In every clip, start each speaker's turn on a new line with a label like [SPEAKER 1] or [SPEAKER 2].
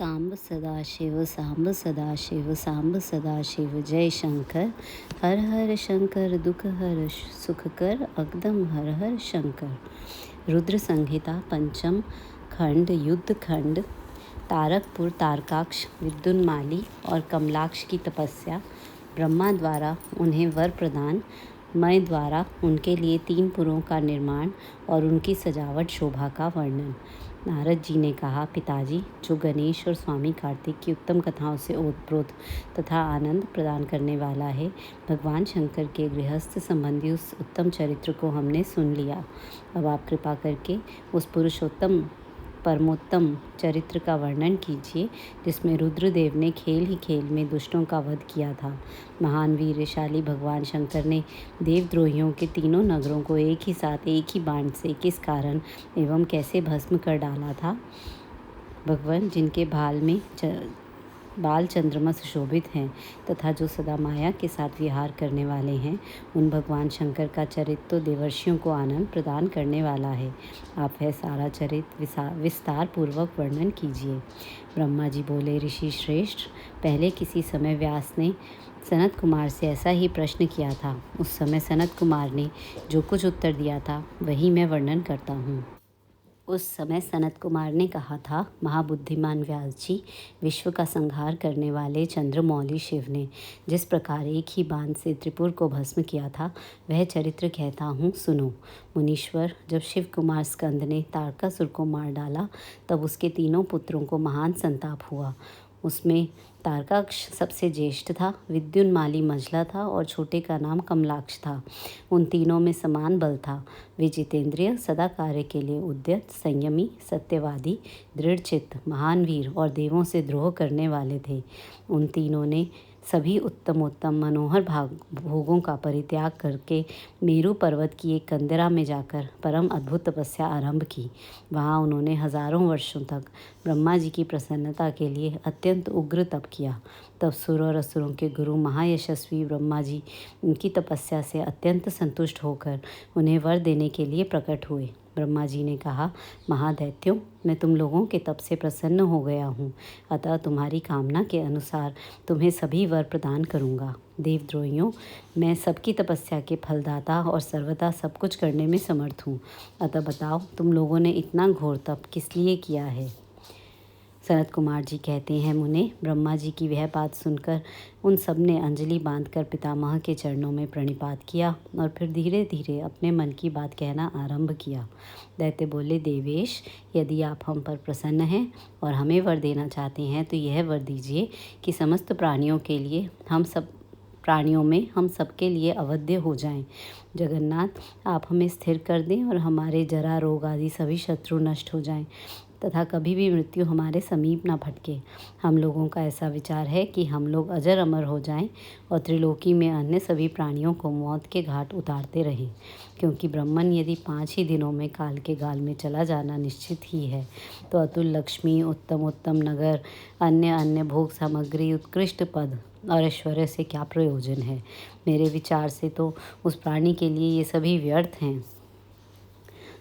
[SPEAKER 1] सांब सदाशिव सांब सदाशिव सांब सदाशिव जय शंकर। हर हर शंकर दुख हर सुख कर अकदम हर हर शंकर। रुद्र संहिता पंचम खंड युद्ध खंड। तारकपुर तारकाक्ष विद्युन्माली और कमलाक्ष की तपस्या। ब्रह्मा द्वारा उन्हें वर प्रदान। मय द्वारा उनके लिए 3 पुरों का निर्माण और उनकी सजावट शोभा का वर्णन। नारद जी ने कहा, पिताजी, जो गणेश और स्वामी कार्तिक की उत्तम कथाओं से ओतप्रोत तथा आनंद प्रदान करने वाला है, भगवान शंकर के गृहस्थ संबंधी उस उत्तम चरित्र को हमने सुन लिया। अब आप कृपा करके उस पुरुषोत्तम परमोत्तम चरित्र का वर्णन कीजिए जिसमें रुद्रदेव ने खेल ही खेल में दुष्टों का वध किया था। महान वीरशाली भगवान शंकर ने देवद्रोहियों के 3 नगरों को एक ही साथ एक ही बाण से किस कारण एवं कैसे भस्म कर डाला था। भगवान जिनके बाल चंद्रमा सुशोभित हैं तथा जो सदा माया के साथ विहार करने वाले हैं, उन भगवान शंकर का चरित्र तो देवर्षियों को आनंद प्रदान करने वाला है। आप वह सारा चरित्र विस्तार पूर्वक वर्णन कीजिए। ब्रह्मा जी बोले, ऋषि श्रेष्ठ, पहले किसी समय व्यास ने सनत कुमार से ऐसा ही प्रश्न किया था। उस समय सनत कुमार ने जो कुछ उत्तर दिया था वही मैं वर्णन करता हूँ। उस समय सनत कुमार ने कहा था, महाबुद्धिमान व्यास जी, विश्व का संहार करने वाले चंद्रमौली शिव ने जिस प्रकार एक ही बाण से त्रिपुर को भस्म किया था, वह चरित्र कहता हूँ, सुनो। मुनीश्वर, जब शिव कुमार स्कंद ने तारकासुर को मार डाला, तब उसके 3 पुत्रों को महान संताप हुआ। उसमें तारकाक्ष सबसे ज्येष्ठ था, विद्युन्माली मझला था और छोटे का नाम कमलाक्ष था। उन तीनों में समान बल था। वे जितेंद्रिय, सदा कार्य के लिए उद्यत, संयमी, सत्यवादी, दृढ़चित्त, महान वीर और देवों से द्रोह करने वाले थे। उन तीनों ने सभी उत्तमोत्तम मनोहर भोगों का परित्याग करके मेरू पर्वत की एक कंदरा में जाकर परम अद्भुत तपस्या आरंभ की। वहाँ उन्होंने हजारों वर्षों तक ब्रह्मा जी की प्रसन्नता के लिए अत्यंत उग्र तप किया। तब सुर और असुरों के गुरु महायशस्वी ब्रह्मा जी उनकी तपस्या से अत्यंत संतुष्ट होकर उन्हें वर देने के लिए प्रकट हुए। ब्रह्मा जी ने कहा, महादैत्यों, मैं तुम लोगों के तप से प्रसन्न हो गया हूँ, अतः तुम्हारी कामना के अनुसार तुम्हें सभी वर प्रदान करूँगा। देवद्रोहियों, मैं सबकी तपस्या के फलदाता और सर्वदा सब कुछ करने में समर्थ हूँ। अतः बताओ, तुम लोगों ने इतना घोर तप किस लिए किया है। सनत कुमार जी कहते हैं, मुने, ब्रह्मा जी की वह बात सुनकर उन सब ने अंजलि बांधकर पितामह के चरणों में प्रणिपात किया और फिर धीरे धीरे अपने मन की बात कहना आरंभ किया। दैत्य बोले, देवेश, यदि आप हम पर प्रसन्न हैं और हमें वर देना चाहते हैं तो यह वर दीजिए कि समस्त प्राणियों में हम सबके लिए अवध्य हो जाएं। जगन्नाथ, आप हमें स्थिर कर दें और हमारे जरा रोग आदि सभी शत्रु नष्ट हो जाएं तथा कभी भी मृत्यु हमारे समीप न भटके। हम लोगों का ऐसा विचार है कि हम लोग अजर अमर हो जाएं और त्रिलोकी में अन्य सभी प्राणियों को मौत के घाट उतारते रहें, क्योंकि ब्रह्मन यदि 5 ही दिनों में काल के गाल में चला जाना निश्चित ही है, तो अतुल लक्ष्मी, उत्तम नगर, अन्य भोग सामग्री, उत्कृष्ट पद और ऐश्वर्य से क्या प्रयोजन है। मेरे विचार से तो उस प्राणी के लिए ये सभी व्यर्थ हैं।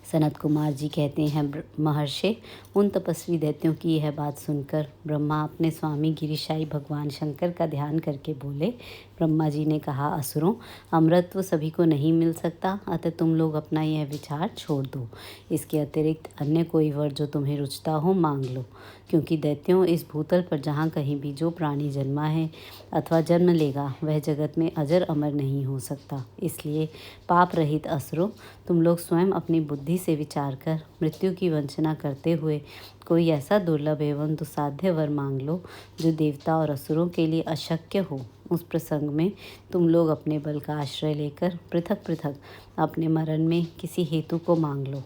[SPEAKER 1] सनत कुमार जी कहते हैं, महर्षि, उन तपस्वी दैत्यों की यह बात सुनकर ब्रह्मा अपने स्वामी गिरिशाई भगवान शंकर का ध्यान करके बोले। ब्रह्मा जी ने कहा, असुरों, अमरत्व सभी को नहीं मिल सकता, अतः तुम लोग अपना यह विचार छोड़ दो। इसके अतिरिक्त अन्य कोई वर जो तुम्हें रुचता हो मांग लो, क्योंकि दैत्यों, इस भूतल पर जहाँ कहीं भी जो प्राणी जन्मा है अथवा जन्म लेगा, वह जगत में अजर अमर नहीं हो सकता। इसलिए पाप रहित असुरों, तुम लोग स्वयं अपनी बुद्धि से विचार कर मृत्यु की वंचना करते हुए कोई ऐसा दुर्लभ एवं दुसाध्य वर मांग लो जो देवता और असुरों के लिए अशक्य हो। उस प्रसंग में तुम लोग अपने बल का आश्रय लेकर पृथक पृथक अपने मरण में किसी हेतु को मांग लो,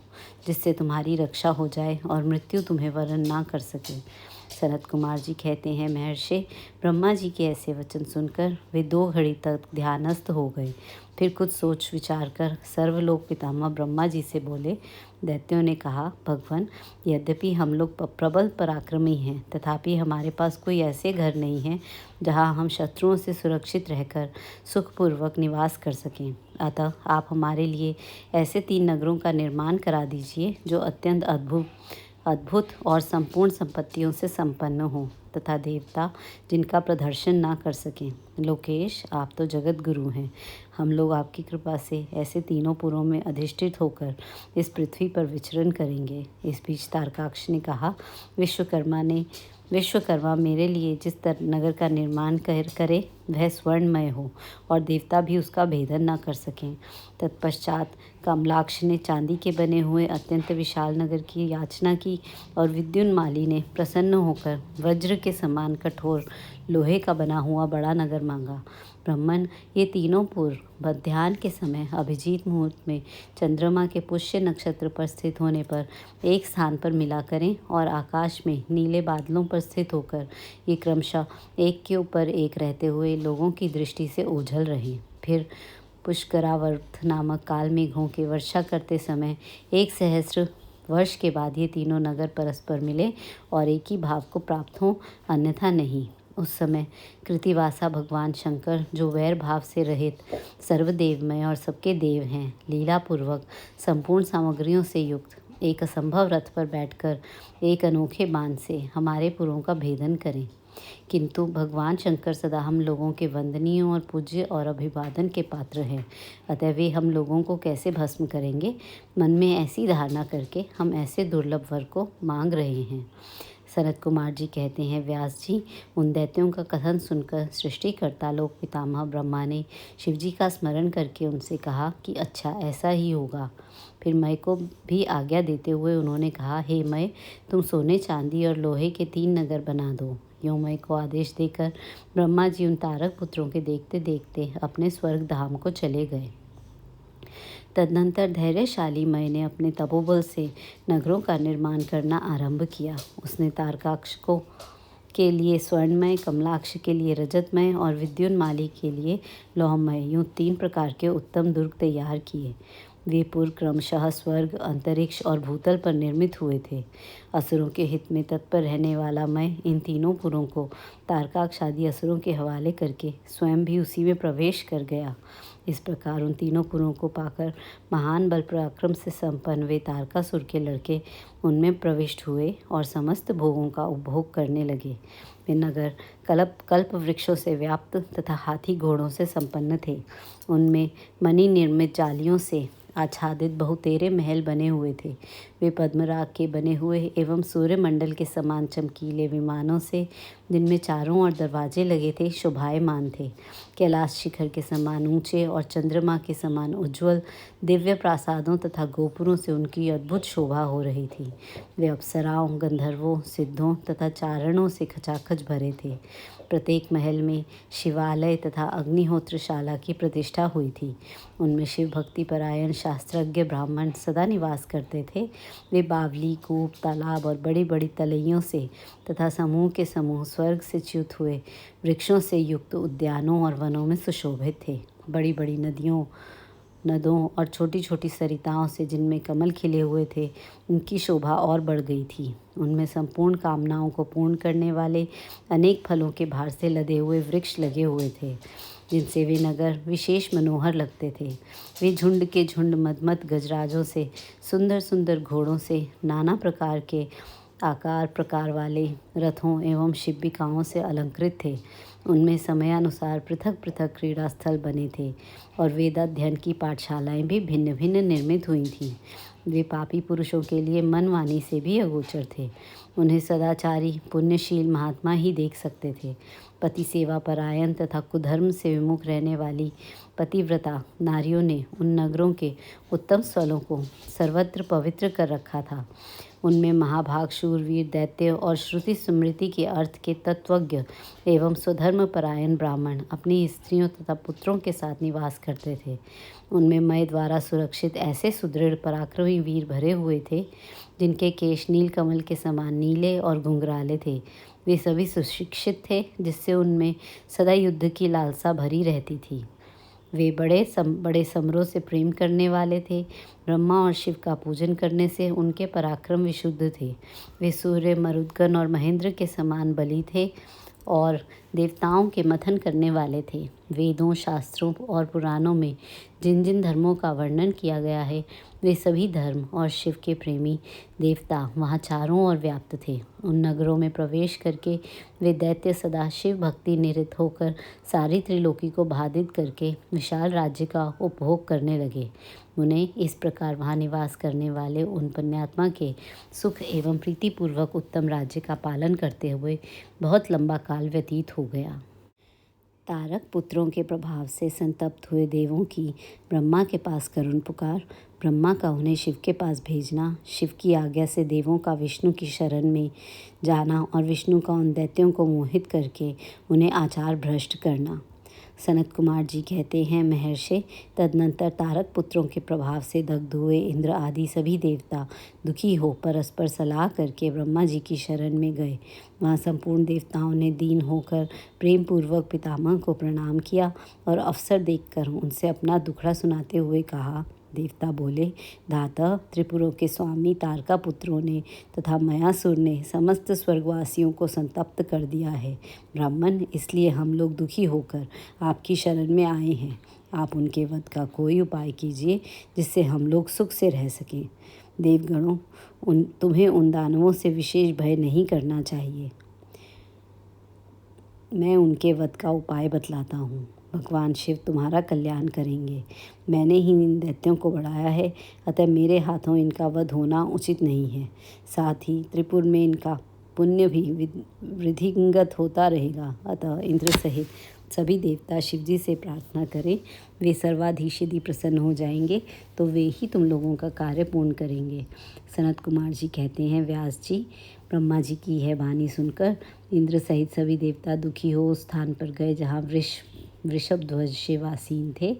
[SPEAKER 1] जिससे तुम्हारी रक्षा हो जाए और मृत्यु तुम्हें वरण ना कर सके। सनत कुमार जी कहते हैं, महर्षि, ब्रह्मा जी के ऐसे वचन सुनकर वे 2 घड़ी तक ध्यानस्थ हो गए। फिर कुछ सोच विचार कर सर्वलोक पितामह ब्रह्मा जी से बोले। दैत्यों ने कहा, भगवान, यद्यपि हम लोग प्रबल पराक्रमी हैं, तथापि हमारे पास कोई ऐसे घर नहीं है जहाँ हम शत्रुओं से सुरक्षित रहकर सुखपूर्वक निवास कर सकें। अतः आप हमारे लिए ऐसे 3 नगरों का निर्माण करा दीजिए जो अत्यंत अद्भुत और संपूर्ण संपत्तियों से संपन्न हो तथा देवता जिनका प्रदर्शन ना कर सकें। लोकेश, आप तो जगत गुरु हैं। हम लोग आपकी कृपा से ऐसे तीनों पुरों में अधिष्ठित होकर इस पृथ्वी पर विचरण करेंगे। इस बीच तारकाक्ष ने कहा, विश्वकर्मा मेरे लिए जिस नगर का निर्माण करे वह स्वर्णमय हो और देवता भी उसका भेदन न कर सकें। तत्पश्चात कमलाक्ष ने चांदी के बने हुए अत्यंत विशाल नगर की याचना की और विद्युन्माली ने प्रसन्न होकर वज्र के समान कठोर लोहे का बना हुआ बड़ा नगर मांगा। ब्राह्मण, ये तीनों पुर मध्याह्न के समय अभिजीत मुहूर्त में चंद्रमा के पुष्य नक्षत्र पर स्थित होने पर एक स्थान पर मिला करें और आकाश में नीले बादलों पर स्थित होकर ये क्रमशः एक के ऊपर एक रहते हुए लोगों की दृष्टि से ओझल रहें। फिर पुष्करावर्त नामक काल मेघों की वर्षा करते समय 1 सहस्र वर्ष के बाद ये तीनों नगर परस्पर मिले और एक ही भाव को प्राप्त हों, अन्यथा नहीं। उस समय कृतिवासा भगवान शंकर, जो वैर भाव से रहित सर्वदेवमय और सबके देव हैं, लीलापूर्वक संपूर्ण सामग्रियों से युक्त एक असंभव रथ पर बैठकर एक अनोखे बाण से हमारे पुरों का भेदन करें। किंतु भगवान शंकर सदा हम लोगों के वंदनीय और पूज्य और अभिवादन के पात्र हैं, अतः वे हम लोगों को कैसे भस्म करेंगे? मन में ऐसी धारणा करके हम ऐसे दुर्लभ वर को मांग रहे हैं। सनत कुमार जी कहते हैं, व्यास जी, उन दैत्यों का कथन सुनकर सृष्टिकर्ता लोक पितामह ब्रह्मा ने शिव जी का स्मरण करके उनसे कहा कि अच्छा ऐसा ही होगा। फिर मय को भी आज्ञा देते हुए उन्होंने कहा, हे मय, तुम सोने चांदी और लोहे के 3 नगर बना दो। यों मय को आदेश देकर ब्रह्मा जी उन तारक पुत्रों के देखते देखते अपने स्वर्ग धाम को चले गए। तदनंतर धैर्यशाली मय ने अपने तपोबल से नगरों का निर्माण करना आरंभ किया। उसने तारकाक्ष को के लिए स्वर्णमय, कमलाक्ष के लिए रजतमय और विद्युन्माली के लिए लौहमय, यूँ 3 प्रकार के उत्तम दुर्ग तैयार किए। वे पुर क्रमशः स्वर्ग, अंतरिक्ष और भूतल पर निर्मित हुए थे। असुरों के हित में तत्पर रहने वाला मैं इन तीनों पुरों को तारकाक्ष आदि असुरों के हवाले करके स्वयं भी उसी में प्रवेश कर गया। इस प्रकार उन तीनों पुरों को पाकर महान बल पराक्रम से संपन्न वे तारकासुर के लड़के उनमें प्रविष्ट हुए और समस्त भोगों का उपभोग करने लगे। वे नगर कल्प वृक्षों से व्याप्त तथा हाथी घोड़ों से संपन्न थे। उनमें मणि निर्मित जालियों से आच्छादित बहुतेरे महल बने हुए थे। वे पद्मराग के बने हुए एवं सूर्यमंडल के समान चमकीले विमानों से, जिनमें चारों ओर दरवाजे लगे थे, शोभायमान थे। कैलाश शिखर के समान ऊंचे और चंद्रमा के समान उज्ज्वल दिव्य प्रासादों तथा गोपुरों से उनकी अद्भुत शोभा हो रही थी। वे अप्सराओं, गंधर्वों, सिद्धों तथा चारणों से खचाखच भरे थे। प्रत्येक महल में शिवालय तथा अग्निहोत्रशाला की प्रतिष्ठा हुई थी। उनमें शिव भक्ति परायण शास्त्रज्ञ ब्राह्मण सदा निवास करते थे। वे बावली, कूप, तालाब और बड़ी बड़ी तलैयों से तथा समूह के समूह स्वर्ग से च्युत हुए वृक्षों से युक्त उद्यानों और वनों में सुशोभित थे। बड़ी बड़ी नदों और छोटी छोटी सरिताओं से, जिनमें कमल खिले हुए थे, उनकी शोभा और बढ़ गई थी। उनमें संपूर्ण कामनाओं को पूर्ण करने वाले अनेक फलों के भार से लदे हुए वृक्ष लगे हुए थे, जिनसे वे नगर विशेष मनोहर लगते थे। वे झुंड के झुंड मदमद गजराजों से, सुंदर सुंदर घोड़ों से, नाना प्रकार के आकार प्रकार वाले रथों एवं शिबिकाओं से अलंकृत थे। उनमें समयानुसार पृथक पृथक क्रीड़ा स्थल बने थे और वेदाध्ययन की पाठशालाएं भी भिन्न भिन्न निर्मित हुई थीं। वे पापी पुरुषों के लिए मन वाणी से भी अगोचर थे। उन्हें सदाचारी पुण्यशील महात्मा ही देख सकते थे। पति सेवा परायण तथा कुधर्म से विमुख रहने वाली पतिव्रता नारियों ने उन नगरों के उत्तम स्थलों को सर्वत्र पवित्र कर रखा था। उनमें महाभाग शूरवीर दैत्य और श्रुति स्मृति के अर्थ के तत्वज्ञ एवं स्वधर्म परायण ब्राह्मण अपनी स्त्रियों तथा पुत्रों के साथ निवास करते थे। उनमें मय द्वारा सुरक्षित ऐसे सुदृढ़ पराक्रमी वीर भरे हुए थे, जिनके केश नील कमल के समान नीले और घुंघराले थे। वे सभी सुशिक्षित थे, जिससे उनमें सदा युद्ध की लालसा भरी रहती थी। वे बड़े समरों से प्रेम करने वाले थे। ब्रह्मा और शिव का पूजन करने से उनके पराक्रम विशुद्ध थे। वे सूर्य, मरुद्गण और महेंद्र के समान बली थे। और देवताओं के मंथन करने वाले थे। वेदों, शास्त्रों और पुराणों में जिन जिन धर्मों का वर्णन किया गया है, वे सभी धर्म और शिव के प्रेमी देवता वहाँ चारों ओर व्याप्त थे। उन नगरों में प्रवेश करके वे दैत्य सदा शिव भक्ति निरत होकर सारी त्रिलोकी को बाधित करके विशाल राज्य का उपभोग करने लगे। उन्हें इस प्रकार वहाँ निवास करने वाले उन पुण्यात्मा के सुख एवं प्रीतिपूर्वक उत्तम राज्य का पालन करते हुए बहुत लंबा काल व्यतीत हो गया। तारक पुत्रों के प्रभाव से संतप्त हुए देवों की ब्रह्मा के पास करुण पुकार, ब्रह्मा का उन्हें शिव के पास भेजना, शिव की आज्ञा से देवों का विष्णु की शरण में जाना और विष्णु का उन दैत्यों को मोहित करके उन्हें आचार भ्रष्ट करना। सनत कुमार जी कहते हैं, महर्षि, तदनंतर तारक पुत्रों के प्रभाव से दग्ध हुए इंद्र आदि सभी देवता दुखी हो परस्पर सलाह करके ब्रह्मा जी की शरण में गए। वहाँ संपूर्ण देवताओं ने दीन होकर प्रेम पूर्वक पितामह को प्रणाम किया और अवसर देखकर उनसे अपना दुखड़ा सुनाते हुए कहा। देवता बोले, धाता, त्रिपुरों के स्वामी तारका पुत्रों ने तथा मयासुर ने समस्त स्वर्गवासियों को संतप्त कर दिया है। ब्राह्मण, इसलिए हम लोग दुखी होकर आपकी शरण में आए हैं। आप उनके वध का कोई उपाय कीजिए जिससे हम लोग सुख से रह सकें। देवगणों, तुम्हें उन दानवों से विशेष भय नहीं करना चाहिए। मैं उनके वध का उपाय बतलाता हूँ। भगवान शिव तुम्हारा कल्याण करेंगे। मैंने ही इन दैत्यों को बढ़ाया है, अतः मेरे हाथों इनका वध होना उचित नहीं है। साथ ही त्रिपुर में इनका पुण्य भी वृद्धिंगत होता रहेगा। अतः इंद्र सहित सभी देवता शिवजी से प्रार्थना करें, वे सर्वाधीश यदि प्रसन्न हो जाएंगे तो वे ही तुम लोगों का कार्य पूर्ण करेंगे। सनत कुमार जी कहते हैं, व्यास जी, ब्रह्मा जी की यह वाणी सुनकर इंद्र सहित सभी देवता दुखी हो उस स्थान पर गए जहाँ वृषभ ध्वज शिव आसीन थे।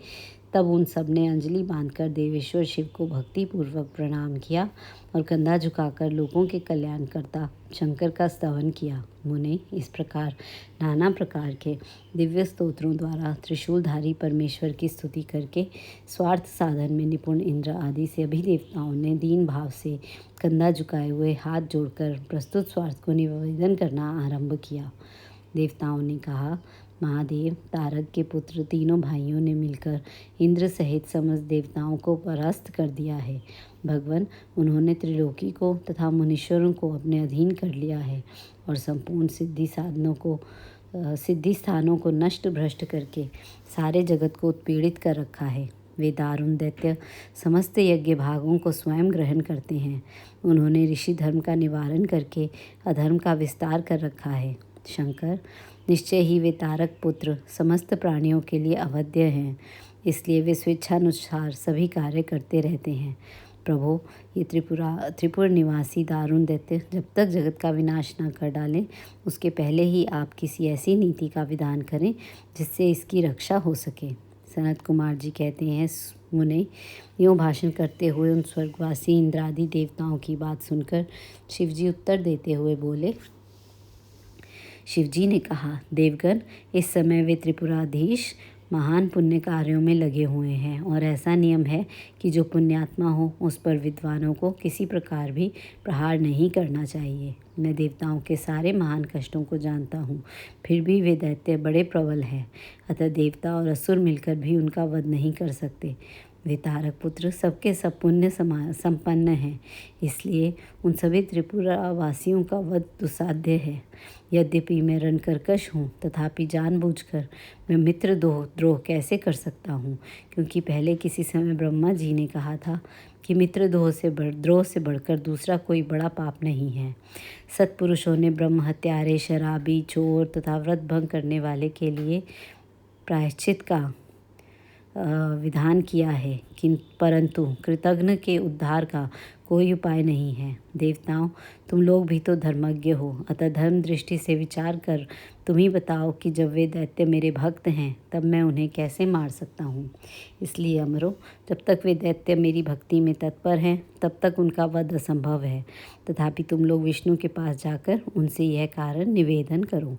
[SPEAKER 1] तब उन सब ने अंजलि बांधकर देवेश्वर शिव को भक्तिपूर्वक प्रणाम किया और कंधा झुकाकर लोगों के कल्याणकर्ता शंकर का स्तवन किया। मुने इस प्रकार नाना प्रकार के दिव्य स्तोत्रों द्वारा त्रिशूलधारी परमेश्वर की स्तुति करके स्वार्थ साधन में निपुण इंद्र आदि से अभी देवताओं ने दीन भाव से कंधा झुकाए हुए हाथ जोड़कर प्रस्तुत स्वार्थ को निवेदन करना आरंभ किया। देवताओं ने कहा, महादेव, तारक के पुत्र तीनों भाइयों ने मिलकर इंद्र सहित समस्त देवताओं को परास्त कर दिया है। भगवान, उन्होंने त्रिलोकी को तथा मुनीश्वरों को अपने अधीन कर लिया है और संपूर्ण सिद्धि स्थानों को नष्ट भ्रष्ट करके सारे जगत को उत्पीड़ित कर रखा है। वे दारुण दैत्य समस्त यज्ञ भागों को स्वयं ग्रहण करते हैं। उन्होंने ऋषि धर्म का निवारण करके अधर्म का विस्तार कर रखा है। शंकर, निश्चय ही वे तारक पुत्र समस्त प्राणियों के लिए अवध्य हैं, इसलिए वे स्वेच्छानुसार सभी कार्य करते रहते हैं। प्रभो, ये त्रिपुर निवासी दारुण दैत्य जब तक जगत का विनाश न कर डालें, उसके पहले ही आप किसी ऐसी नीति का विधान करें जिससे इसकी रक्षा हो सके। सनत कुमार जी कहते हैं, मुने, यूँ भाषण करते हुए उन स्वर्गवासी इंद्रादि देवताओं की बात सुनकर शिवजी उत्तर देते हुए बोले। शिवजी ने कहा, देवगण, इस समय वे त्रिपुराधीश महान पुण्य कार्यों में लगे हुए हैं और ऐसा नियम है कि जो पुण्यात्मा हो उस पर विद्वानों को किसी प्रकार भी प्रहार नहीं करना चाहिए। मैं देवताओं के सारे महान कष्टों को जानता हूँ, फिर भी वे दैत्य बड़े प्रबल हैं, अतः देवता और असुर मिलकर भी उनका वध नहीं कर सकते। वे तारक पुत्र सबके सब पुण्य संपन्न हैं, इसलिए उन सभी त्रिपुरावासियों का वध दुस्साध्य है। यद्यपि मैं रणकर्कश हूँ, तथापि जानबूझकर मैं मित्र द्रोह कैसे कर सकता हूँ, क्योंकि पहले किसी समय ब्रह्मा जी ने कहा था कि मित्र द्रोह से बढ़कर दूसरा कोई बड़ा पाप नहीं है। सत्पुरुषों ने ब्रह्म हत्यारे, शराबी, चोर तथा व्रत भंग करने वाले के लिए प्रायश्चित का विधान किया है, परंतु कृतघ्न के उद्धार का कोई उपाय नहीं है। देवताओं, तुम लोग भी तो धर्मज्ञ हो, अतः धर्म दृष्टि से विचार कर तुम ही बताओ कि जब वे दैत्य मेरे भक्त हैं तब मैं उन्हें कैसे मार सकता हूँ। इसलिए अमरो, जब तक वे दैत्य मेरी भक्ति में तत्पर हैं तब तक उनका वध असंभव है। तथापि तुम लोग विष्णु के पास जाकर उनसे यह कारण निवेदन करो।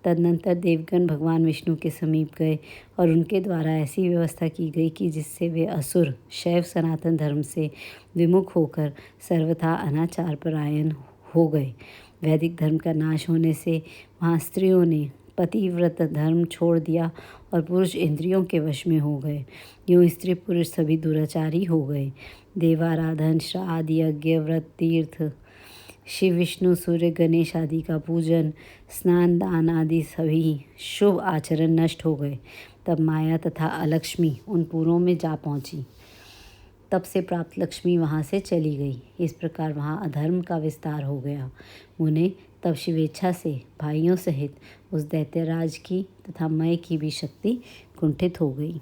[SPEAKER 1] तदनंतर देवगण भगवान विष्णु के समीप गए और उनके द्वारा ऐसी व्यवस्था की गई कि जिससे वे असुर शैव सनातन धर्म से विमुख होकर सर्वथा अनाचार परायण हो गए। वैदिक धर्म का नाश होने से वहाँ स्त्रियों ने पतिव्रत धर्म छोड़ दिया और पुरुष इंद्रियों के वश में हो गए। यूँ स्त्री पुरुष सभी दुराचारी हो गए। देवाराधन, श्राद्ध, यज्ञ, व्रत, तीर्थ, शिव, विष्णु, सूर्य, गणेश आदि का पूजन, स्नान, दान आदि सभी शुभ आचरण नष्ट हो गए। तब माया तथा अलक्ष्मी उन पुरों में जा पहुंची। तब से प्राप्त लक्ष्मी वहाँ से चली गई। इस प्रकार वहाँ अधर्म का विस्तार हो गया। मुने तब शिवेच्छा से भाइयों सहित उस दैत्यराज की तथा मय की भी शक्ति कुंठित हो गई।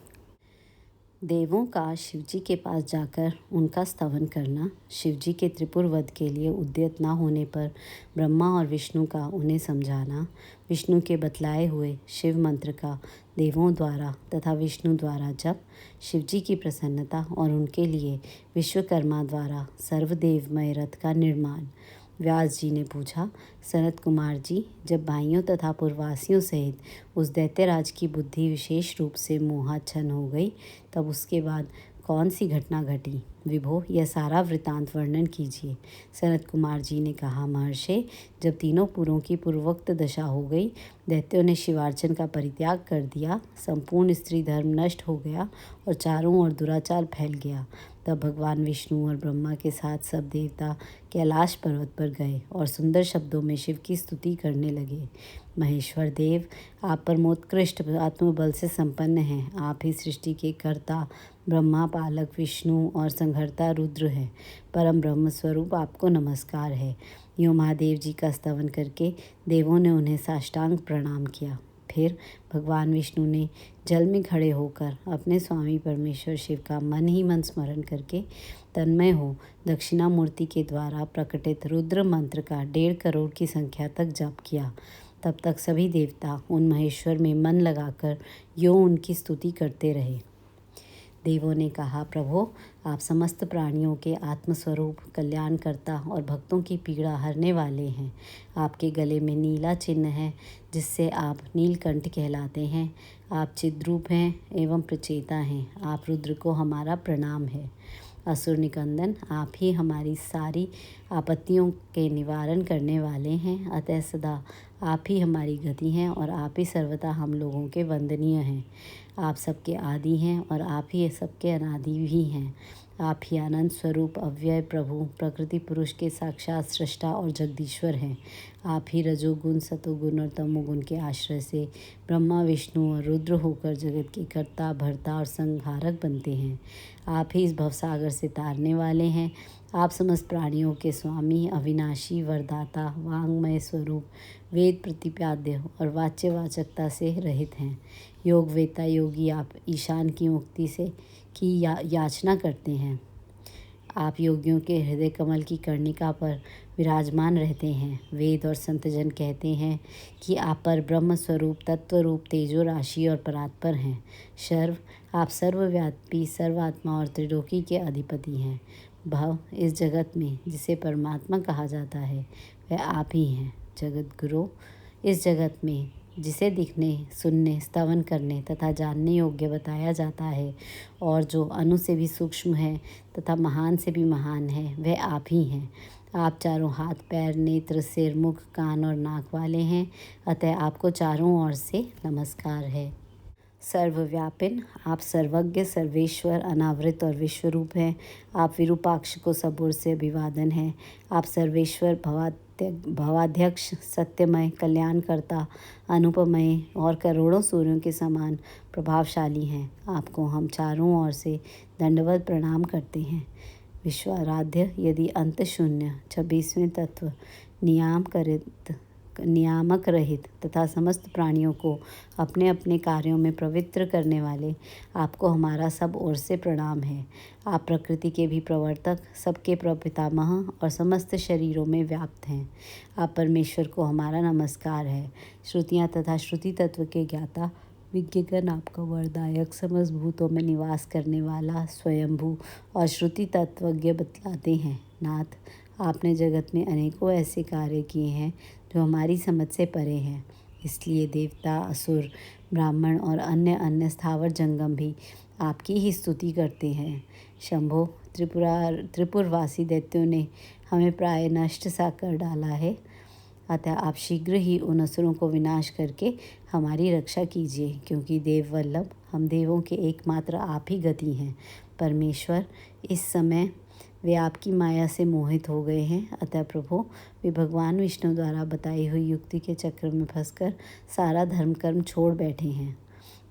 [SPEAKER 1] देवों का शिवजी के पास जाकर उनका स्तवन करना, शिवजी के त्रिपुर वध के लिए उद्यत न होने पर ब्रह्मा और विष्णु का उन्हें समझाना, विष्णु के बतलाए हुए शिव मंत्र का देवों द्वारा तथा विष्णु द्वारा जप, शिवजी की प्रसन्नता और उनके लिए विश्वकर्मा द्वारा सर्वदेवमय रथ का निर्माण। व्यास जी ने पूछा, सनत कुमार जी, जब भाइयों तथा पूर्ववासियों सहित उस दैत्यराज की बुद्धि विशेष रूप से मोहाच्छन्न हो गई, तब उसके बाद कौन सी घटना घटी? विभो, यह सारा वृतांत वर्णन कीजिए। सनत कुमार जी ने कहा, महर्षि, जब तीनों पुरों की पूर्वोक्त दशा हो गई, दैत्यों ने शिवार्चन का परित्याग कर दिया, संपूर्ण स्त्री धर्म नष्ट हो गया और चारों ओर दुराचार फैल गया, तब भगवान विष्णु और ब्रह्मा के साथ सब देवता कैलाश पर्वत पर गए और सुंदर शब्दों में शिव की स्तुति करने लगे। महेश्वर देव, आप परमोत्कृष्ट आत्मबल से संपन्न हैं। आप ही सृष्टि के कर्ता ब्रह्मा, पालक विष्णु और संहर्ता रुद्र हैं। परम ब्रह्म स्वरूप आपको नमस्कार है। यूँ महादेव जी का स्तवन करके देवों ने उन्हें साष्टांग प्रणाम किया। फिर भगवान विष्णु ने जल में खड़े होकर अपने स्वामी परमेश्वर शिव का मन ही मन स्मरण करके तन्मय हो दक्षिणामूर्ति के द्वारा प्रकटित रुद्र मंत्र का 1.5 करोड़ की संख्या तक जप किया। तब तक सभी देवता उन महेश्वर में मन लगाकर यों उनकी स्तुति करते रहे। देवों ने कहा, प्रभो, आप समस्त प्राणियों के आत्मस्वरूप, कल्याणकर्ता और भक्तों की पीड़ा हरने वाले हैं। आपके गले में नीला चिन्ह है, जिससे आप नीलकंठ कहलाते हैं। आप चिद्रूप हैं एवं प्रचेता हैं। आप रुद्र को हमारा प्रणाम है। असुर निकंदन, आप ही हमारी सारी आपत्तियों के निवारण करने वाले हैं। अतः सदा आप ही हमारी गति हैं और आप ही सर्वथा हम लोगों के वंदनीय हैं। आप सबके आदि हैं और आप ही सबके अनादि भी हैं। आप ही आनंद स्वरूप, अव्यय प्रभु, प्रकृति पुरुष के साक्षात सृष्टा और जगदीश्वर हैं। आप ही रजोगुण, सतोगुण और तमोगुण के आश्रय से ब्रह्मा, विष्णु और रुद्र होकर जगत के कर्ता, भर्ता और संहारक बनते हैं। आप ही इस भवसागर से तारने वाले हैं। आप समस्त प्राणियों के स्वामी, अविनाशी, वरदाता, वांगमय स्वरूप, वेद प्रतिपाद्य और वाच्यवाचकता से रहित हैं। योग वेता योगी आप ईशान की मुक्ति से की याचना करते हैं। आप योगियों के हृदय कमल की कर्णिका पर विराजमान रहते हैं। वेद और संतजन कहते हैं कि आप पर ब्रह्म स्वरूप, तत्व रूप, तेजो राशि और परात्पर हैं। आप सर्वव्यापी, सर्वात्मा और त्रिलोकी के अधिपति हैं। भव, इस जगत में जिसे परमात्मा कहा जाता है, वह आप ही हैं। जगत गुरु, इस जगत में जिसे दिखने, सुनने, स्तवन करने तथा जानने योग्य बताया जाता है और जो अणु से भी सूक्ष्म है तथा महान से भी महान है, वह आप ही हैं। आप चारों हाथ, पैर, नेत्र, सिर, मुख, कान और नाक वाले हैं। अतः आपको चारों ओर से नमस्कार है। सर्वव्यापिन, आप सर्वज्ञ, सर्वेश्वर, अनावृत और विश्वरूप हैं। आप विरूपाक्ष को सब ओर से अभिवादन है। आप सर्वेश्वर, भवाध्यक्ष, सत्यमय, कल्याणकर्ता, अनुपमय और करोड़ों सूर्यों के समान प्रभावशाली हैं। आपको हम चारों ओर से दंडवत प्रणाम करते हैं। विश्वाराध्य, यदि अंत शून्य, 26वें तत्व, नियामक रहित तथा समस्त प्राणियों को अपने अपने कार्यों में पवित्र करने वाले, आपको हमारा सब ओर से प्रणाम है। आप प्रकृति के भी प्रवर्तक, सबके प्रपितामह और समस्त शरीरों में व्याप्त हैं। आप परमेश्वर को हमारा नमस्कार है। श्रुतियाँ तथा श्रुति तत्व के ज्ञाता, विज्ञगण आपका वरदायक, समस्त भूतों में निवास करने वाला, स्वयंभू और श्रुति तत्वज्ञ बतलाते हैं। नाथ, आपने जगत में अनेकों ऐसे कार्य किए हैं जो हमारी समझ से परे हैं। इसलिए देवता, असुर, ब्राह्मण और अन्य स्थावर जंगम भी आपकी ही स्तुति करते हैं। शंभो, त्रिपुरवासी दैत्यों ने हमें प्राय नष्ट सा कर डाला है। अतः आप शीघ्र ही उन असुरों को विनाश करके हमारी रक्षा कीजिए, क्योंकि देव वल्लभ हम देवों के एकमात्र आप ही गति हैं। परमेश्वर, इस समय वे आपकी माया से मोहित हो गए हैं, अतः प्रभु वे भगवान विष्णु द्वारा बताई हुई युक्ति के चक्र में फंसकर सारा धर्म कर्म छोड़ बैठे हैं।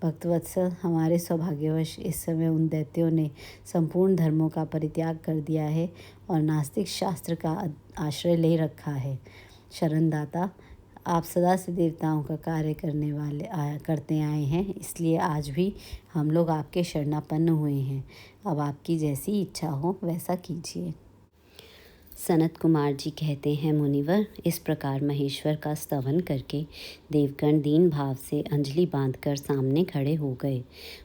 [SPEAKER 1] भक्तवत्सल, हमारे सौभाग्यवश इस समय उन दैत्यों ने संपूर्ण धर्मों का परित्याग कर दिया है और नास्तिक शास्त्र का आश्रय ले रखा है। शरणदाता, आप सदा से देवताओं का कार्य करते आए हैं, इसलिए आज भी हम लोग आपके शरणापन्न हुए हैं। अब आपकी जैसी इच्छा हो वैसा कीजिए। सनत कुमार जी कहते हैं, मुनिवर, इस प्रकार महेश्वर का स्तवन करके देवगण दीन भाव से अंजलि बांधकर सामने खड़े हो गए।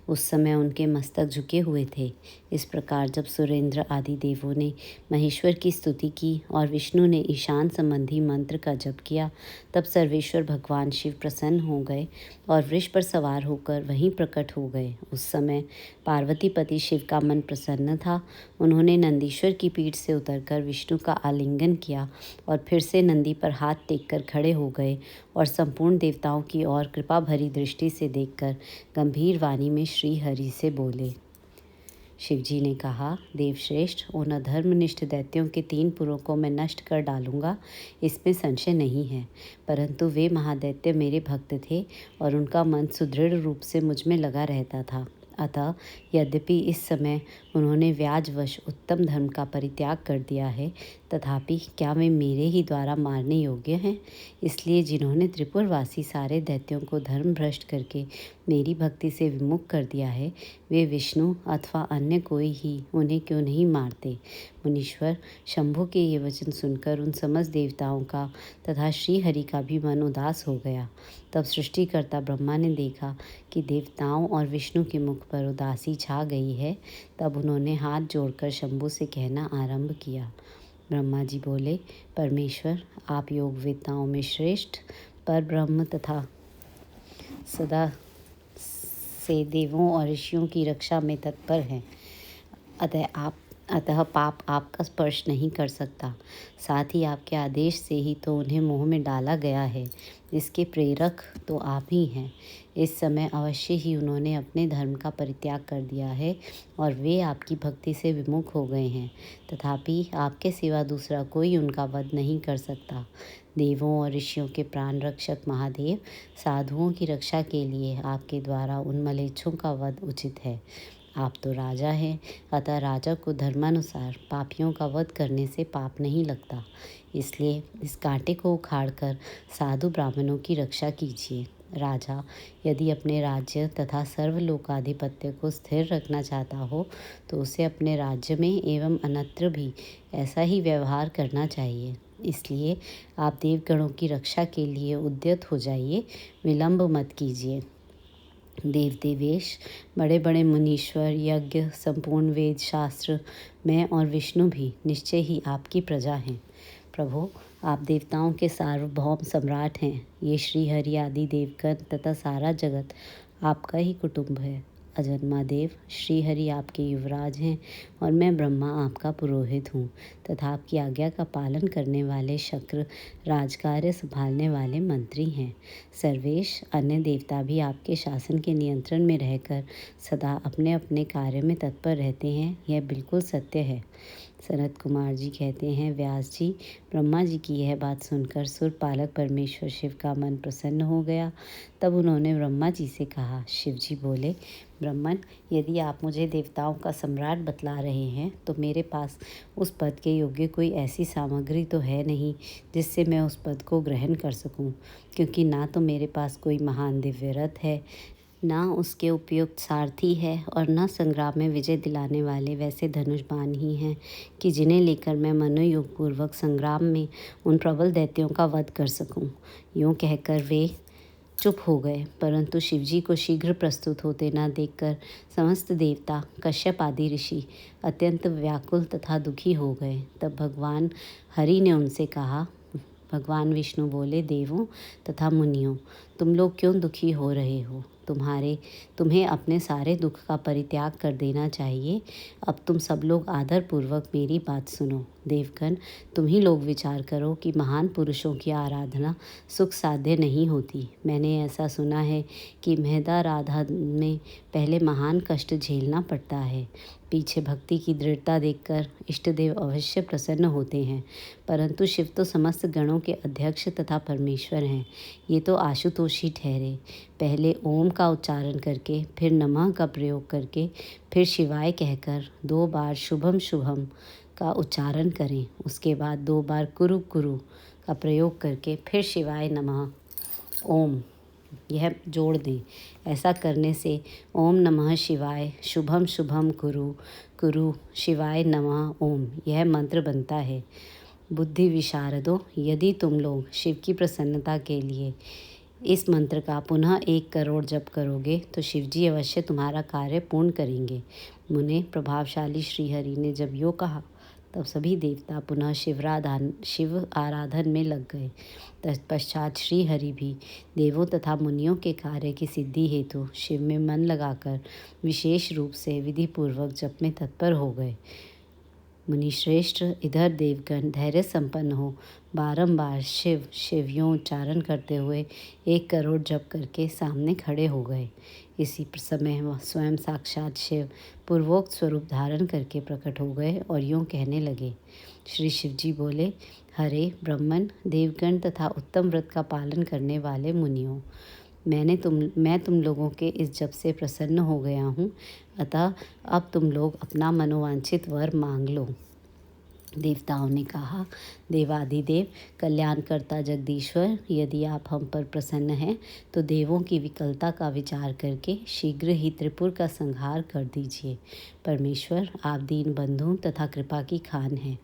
[SPEAKER 1] उस समय उनके मस्तक झुके हुए थे। इस प्रकार जब सुरेंद्र आदि देवों ने महेश्वर की स्तुति की और विष्णु ने ईशान संबंधी मंत्र का जप किया, तब सर्वेश्वर भगवान शिव प्रसन्न हो गए और वृष पर सवार होकर वहीं प्रकट हो गए। उस समय पार्वतीपति शिव का मन प्रसन्न था। उन्होंने नंदीश्वर की पीठ से उतरकर विष्णु का आलिंगन किया और फिर से नंदी पर हाथ टेककर खड़े हो गए और संपूर्ण देवताओं की ओर कृपा भरी दृष्टि से देखकर गंभीर वाणी में श्री हरि से बोले। शिवजी ने कहा, देवश्रेष्ठ, उन अधर्मनिष्ठ दैत्यों के 3 पुरों को मैं नष्ट कर डालूंगा, इसमें संशय नहीं है। परंतु वे महादैत्य मेरे भक्त थे और उनका मन सुदृढ़ रूप से मुझ में लगा रहता था। अतः यद्यपि इस समय उन्होंने व्याजवश उत्तम धर्म का परित्याग कर दिया है, तथापि क्या वे मेरे ही द्वारा मारने योग्य हैं? इसलिए जिन्होंने त्रिपुरवासी सारे दैत्यों को धर्म भ्रष्ट करके मेरी भक्ति से विमुख कर दिया है, वे विष्णु अथवा अन्य कोई ही उन्हें क्यों नहीं मारते? मुनीश्वर, शंभु के ये वचन सुनकर उन समस्त देवताओं का तथा श्री हरि का भी मन उदास हो गया। तब सृष्टिकर्ता ब्रह्मा ने देखा कि देवताओं और विष्णु के मुख पर उदासी छा गई है। तब उन्होंने हाथ जोड़कर शंभु से कहना आरंभ किया। ब्रह्मा जी बोले, परमेश्वर, आप योगवेत्ताओं में श्रेष्ठ पर ब्रह्म तथा सदा से देवों और ऋषियों की रक्षा में तत्पर हैं। अतः पाप आपका स्पर्श नहीं कर सकता। साथ ही आपके आदेश से ही तो उन्हें मोह में डाला गया है। इसके प्रेरक तो आप ही हैं। इस समय अवश्य ही उन्होंने अपने धर्म का परित्याग कर दिया है और वे आपकी भक्ति से विमुख हो गए हैं। तथापि आपके सिवा दूसरा कोई उनका वध नहीं कर सकता। देवों और ऋषियों के प्राण रक्षक महादेव, साधुओं की रक्षा के लिए आपके द्वारा उन मलेच्छों का वध उचित है। आप तो राजा हैं, अतः राजा को धर्मानुसार पापियों का वध करने से पाप नहीं लगता। इसलिए इस कांटे को उखाड़कर साधु ब्राह्मणों की रक्षा कीजिए। राजा यदि अपने राज्य तथा सर्वलोकाधिपत्य को स्थिर रखना चाहता हो, तो उसे अपने राज्य में एवं अन्यत्र भी ऐसा ही व्यवहार करना चाहिए। इसलिए आप देवगणों की रक्षा के लिए उद्यत हो जाइए, विलंब मत कीजिए। देव देवेश, बड़े बड़े मुनीश्वर, यज्ञ, संपूर्ण वेद शास्त्र, मैं और विष्णु भी निश्चय ही आपकी प्रजा हैं। प्रभु, आप देवताओं के सार्वभौम सम्राट हैं। ये श्री हरि आदि देवगण तथा सारा जगत आपका ही कुटुंब है। अजन्मा देव, श्री हरि आपके युवराज हैं और मैं ब्रह्मा आपका पुरोहित हूँ तथा आपकी आज्ञा का पालन करने वाले शक्र राजकार्य संभालने वाले मंत्री हैं। सर्वेश, अन्य देवता भी आपके शासन के नियंत्रण में रहकर सदा अपने अपने कार्य में तत्पर रहते हैं, यह बिल्कुल सत्य है। सनत कुमार जी कहते हैं, व्यास जी, ब्रह्मा जी की यह बात सुनकर सुरपालक परमेश्वर शिव का मन प्रसन्न हो गया। तब उन्होंने ब्रह्मा जी से कहा। शिव जी बोले, ब्रह्मन, यदि आप मुझे देवताओं का सम्राट बतला रहे हैं, तो मेरे पास उस पद के योग्य कोई ऐसी सामग्री तो है नहीं जिससे मैं उस पद को ग्रहण कर सकूं, क्योंकि ना तो मेरे पास कोई महान दिव्य रथ है, ना उसके उपयुक्त सारथी है और न संग्राम में विजय दिलाने वाले वैसे धनुष बाण ही हैं कि जिन्हें लेकर मैं मनोयोग पूर्वक संग्राम में उन प्रबल दैत्यों का वध कर सकूं। यूँ कहकर वे चुप हो गए, परंतु शिवजी को शीघ्र प्रस्तुत होते न देखकर समस्त देवता, कश्यप आदि ऋषि अत्यंत व्याकुल तथा दुखी हो गए। तब भगवान हरि ने उनसे कहा। भगवान विष्णु बोले, देवों तथा मुनियों, तुम लोग क्यों दुखी हो रहे हो? तुम्हें अपने सारे दुख का परित्याग कर देना चाहिए। अब तुम सब लोग आदरपूर्वक मेरी बात सुनो। देवगण, तुम ही लोग विचार करो कि महान पुरुषों की आराधना सुख साध्य नहीं होती। मैंने ऐसा सुना है कि महदाराधना में पहले महान कष्ट झेलना पड़ता है। पीछे भक्ति की दृढ़ता देखकर इष्टदेव अवश्य प्रसन्न होते हैं, परंतु शिव तो समस्त गणों के अध्यक्ष तथा परमेश्वर हैं। ये तो आशुतोष ही ठहरे। पहले ओम का उच्चारण करके, फिर नमः का प्रयोग करके, फिर शिवाय कहकर 2 बार शुभम शुभम का उच्चारण करें। उसके बाद 2 बार कुरु कुरु का प्रयोग करके फिर शिवाय नमः ओम यह जोड़ दें। ऐसा करने से ओम नमः शिवाय शुभम शुभम कुरु कुरु शिवाय नमः ओम यह मंत्र बनता है। बुद्धि विशारदों, यदि तुम लोग शिव की प्रसन्नता के लिए इस मंत्र का पुनः 1 करोड़ जप करोगे तो शिवजी अवश्य तुम्हारा कार्य पूर्ण करेंगे। मुने, प्रभावशाली श्रीहरि ने जब यो कहा तब सभी देवता पुनः शिव आराधन में लग गए। तत्पश्चात श्रीहरि भी देवों तथा मुनियों के कार्य की सिद्धि हेतु शिव में मन लगाकर विशेष रूप से विधिपूर्वक जप में तत्पर हो गए। मुनिश्रेष्ठ, इधर देवगण धैर्य संपन्न हो बारंबार शिव शिव यों उच्चारण करते हुए 1 करोड़ जप करके सामने खड़े हो गए। इसी समय वह स्वयं साक्षात शिव पूर्वोक्त स्वरूप धारण करके प्रकट हो गए और यूं कहने लगे। श्री शिवजी बोले, हरे ब्रह्मन, देवगण तथा उत्तम व्रत का पालन करने वाले मुनियों, मैं तुम लोगों के इस जप से प्रसन्न हो गया हूँ, अतः अब तुम लोग अपना मनोवांछित वर मांग लो। देवताओं ने कहा, देवाधिदेव कल्याणकर्ता जगदीश्वर, यदि आप हम पर प्रसन्न हैं तो देवों की विकलता का विचार करके शीघ्र ही त्रिपुर का संहार कर दीजिए। परमेश्वर, आप दीन बंधु तथा कृपा की खान हैं।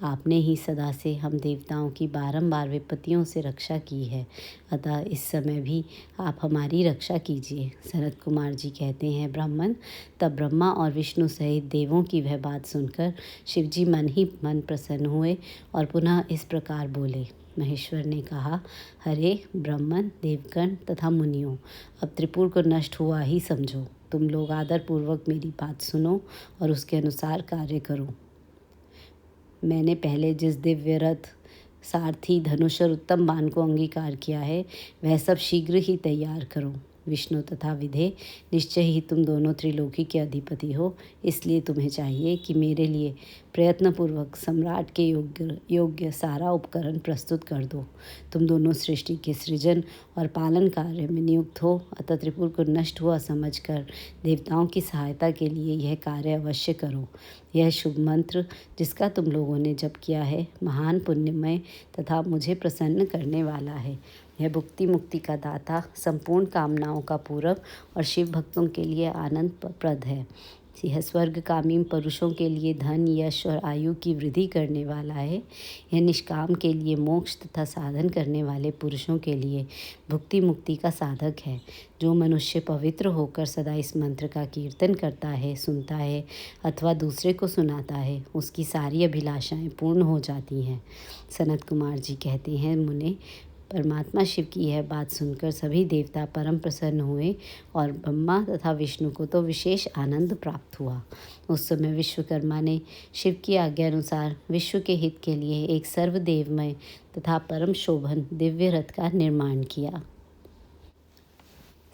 [SPEAKER 1] आपने ही सदा से हम देवताओं की बारंबार विपत्तियों से रक्षा की है, अतः इस समय भी आप हमारी रक्षा कीजिए। सनत कुमार जी कहते हैं, ब्राह्मण, तब ब्रह्मा और विष्णु सहित देवों की वह बात सुनकर शिवजी मन ही मन प्रसन्न हुए और पुनः इस प्रकार बोले। महेश्वर ने कहा, हरे ब्राह्मण, देवगण तथा मुनियों, अब त्रिपुर को नष्ट हुआ ही समझो। तुम लोग आदरपूर्वक मेरी बात सुनो और उसके अनुसार कार्य करो। मैंने पहले जिस दिव्य रथ, सारथी, धनुष और उत्तम बाण को अंगीकार किया है, वह सब शीघ्र ही तैयार करो। विष्णु तथा विधे, निश्चय ही तुम दोनों त्रिलोकी के अधिपति हो, इसलिए तुम्हें चाहिए कि मेरे लिए प्रयत्नपूर्वक सम्राट के योग्य सारा उपकरण प्रस्तुत कर दो। तुम दोनों सृष्टि के सृजन और पालन कार्य में नियुक्त हो, अतः त्रिपुर को नष्ट हुआ समझकर देवताओं की सहायता के लिए यह कार्य अवश्य करो। यह शुभ मंत्र जिसका तुम लोगों ने जप किया है, महान पुण्यमय तथा मुझे प्रसन्न करने वाला है। यह भुक्ति मुक्ति का दाता, संपूर्ण कामनाओं का पूरक और शिव भक्तों के लिए आनंद प्रद है। यह स्वर्गकामी पुरुषों के लिए धन, यश और आयु की वृद्धि करने वाला है। यह निष्काम के लिए मोक्ष तथा साधन करने वाले पुरुषों के लिए भुक्ति मुक्ति का साधक है। जो मनुष्य पवित्र होकर सदा इस मंत्र का कीर्तन करता है, सुनता है अथवा दूसरे को सुनाता है, उसकी सारी अभिलाषाएं पूर्ण हो जाती हैं। सनत कुमार जी कहते हैं, मुने, परमात्मा शिव की यह बात सुनकर सभी देवता परम प्रसन्न हुए और ब्रह्मा तथा विष्णु को तो विशेष आनंद प्राप्त हुआ। उस समय विश्वकर्मा ने शिव की आज्ञा अनुसार विश्व के हित के लिए एक सर्वदेवमय तथा परम शोभन दिव्य रथ का निर्माण किया।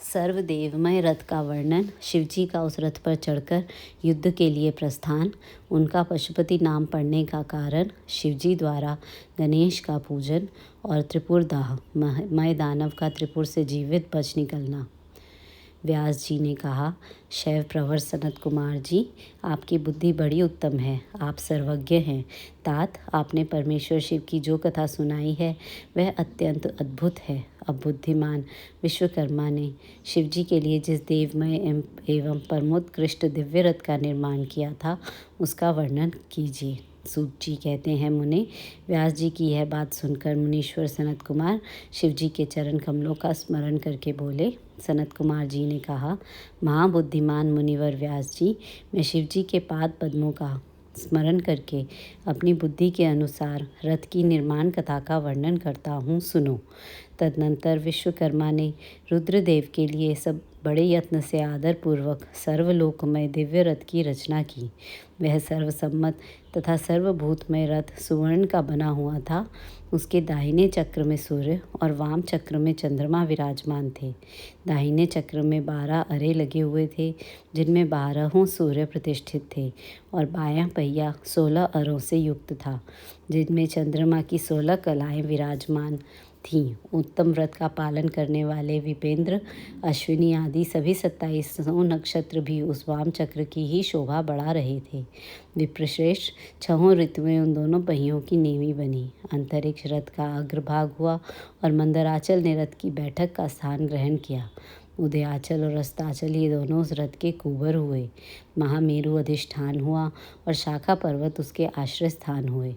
[SPEAKER 1] सर्वदेवमय रथ का वर्णन, शिवजी का उस रथ पर चढ़कर युद्ध के लिए प्रस्थान, उनका पशुपति नाम पड़ने का कारण, शिवजी द्वारा गणेश का पूजन और त्रिपुरदाह, मय दानव का त्रिपुर से जीवित बच निकलना। व्यास जी ने कहा, शैव प्रवर सनत कुमार जी, आपकी बुद्धि बड़ी उत्तम है, आप सर्वज्ञ हैं। तात, आपने परमेश्वर शिव की जो कथा सुनाई है वह अत्यंत अद्भुत है। अब बुद्धिमान विश्वकर्मा ने शिवजी के लिए जिस देवमय एवं परमोत्कृष्ट दिव्य रथ का निर्माण किया था, उसका वर्णन कीजिए। सूत जी कहते हैं, मुने, व्यास जी की यह बात सुनकर मुनीश्वर सनत कुमार शिवजी के चरण कमलों का स्मरण करके बोले। सनत कुमार जी ने कहा, महाबुद्धिमान मुनिवर व्यास जी, मैं शिवजी के पाद पद्मों का स्मरण करके अपनी बुद्धि के अनुसार रथ की निर्माण कथा का वर्णन करता हूँ, सुनो। तदनंतर विश्वकर्मा ने रुद्रदेव के लिए सब बड़े यत्न से आदरपूर्वक सर्वलोकमय दिव्य रथ की रचना की। वह सर्वसम्मत तथा सर्वभूतमय रथ सुवर्ण का बना हुआ था। उसके दाहिने चक्र में सूर्य और वाम चक्र में चंद्रमा विराजमान थे। दाहिने चक्र में 12 अरे लगे हुए थे, जिनमें 12 सूर्य प्रतिष्ठित थे, और बायां पहिया 16 अरों से युक्त था, जिनमें चंद्रमा की 16 कलाएं विराजमान थीं। उत्तम व्रत का पालन करने वाले विपेंद्र, अश्विनी आदि सभी 27 नक्षत्र भी उस वाम चक्र की ही शोभा बढ़ा रहे थे। विप्रश्रेष्ठ 6 ऋतुएं उन दोनों पहियों की नेमी बनी। अंतरिक्ष रथ का अग्रभाग हुआ और मंदराचल ने रथ की बैठक का स्थान ग्रहण किया। उदयाचल और अस्ताचल ये दोनों उस रथ के कुंवर हुए। महामेरु अधिष्ठान हुआ और शाखा पर्वत उसके आश्रय स्थान हुए।